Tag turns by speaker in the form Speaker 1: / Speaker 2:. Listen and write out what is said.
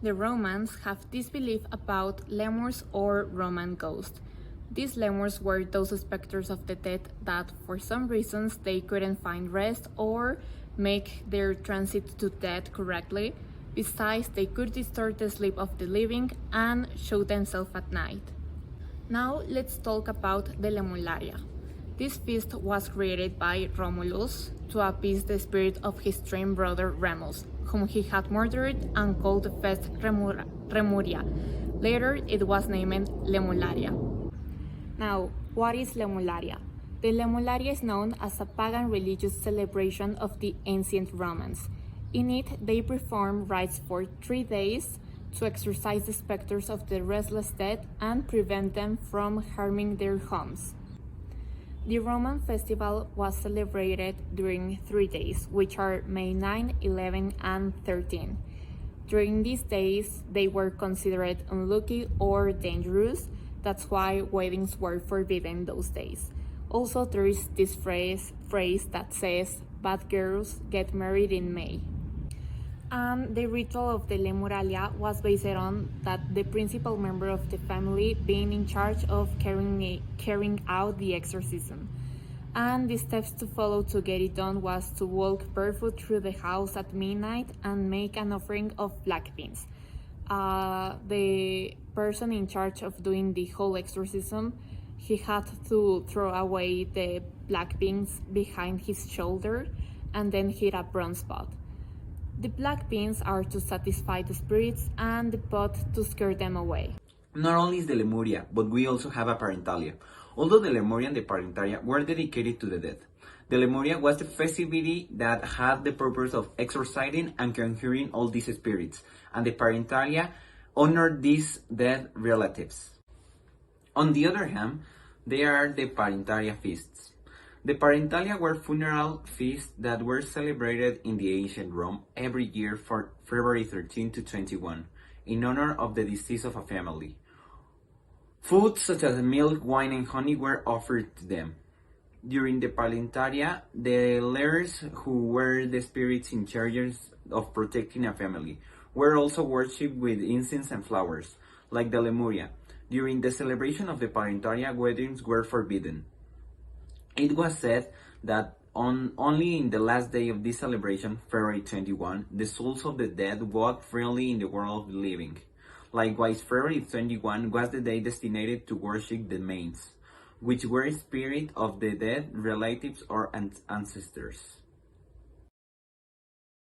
Speaker 1: The Romans have this belief about lemurs or Roman ghosts. These lemurs were those specters of the dead that, for some reasons, they couldn't find rest or make their transit to death correctly. Besides, they could disturb the sleep of the living and show themselves at night. Now let's talk about the Lemularia. This feast was created by Romulus to appease the spirit of his twin brother Remus, whom he had murdered and called the feast Remuria. Later it was named Lemularia. Now, what is Lemularia? The Lemularia is known as a pagan religious celebration of the ancient Romans. In it, they perform rites for 3 days to exorcise the specters of the restless dead and prevent them from harming their homes. The Roman festival was celebrated during 3 days, which are May 9, 11, and 13. During these days, they were considered unlucky or dangerous. That's why weddings were forbidden those days. Also, there is this phrase that says, "Bad girls get married in May." And the ritual of the Lemuralia was based on that the principal member of the family being in charge of carrying out the exorcism. And the steps to follow to get it done was to walk barefoot through the house at midnight and make an offering of black beans. The person in charge of doing the whole exorcism, he had to throw away the black beans behind his shoulder and then hit a bronze spot. The black beans are to satisfy the spirits and the pot to scare them away.
Speaker 2: Not only is the Lemuria, but we also have a Parentalia. Although the Lemuria and the Parentalia were dedicated to the dead, the Lemuria was the festivity that had the purpose of exorcising and conjuring all these spirits, and the Parentalia honored these dead relatives. On the other hand, there are the Parentalia feasts. The Parentalia were funeral feasts that were celebrated in the ancient Rome every year for February 13 to 21, in honor of the deceased of a family. Foods such as milk, wine, and honey were offered to them. During the Parentalia, the lares, who were the spirits in charge of protecting a family, were also worshipped with incense and flowers, like the Lemuria. During the celebration of the Parentalia, weddings were forbidden. It was said that only in the last day of this celebration, February 21, the souls of the dead walked freely in the world of the living. Likewise, February 21 was the day designated to worship the manes, which were spirits of the dead relatives or ancestors.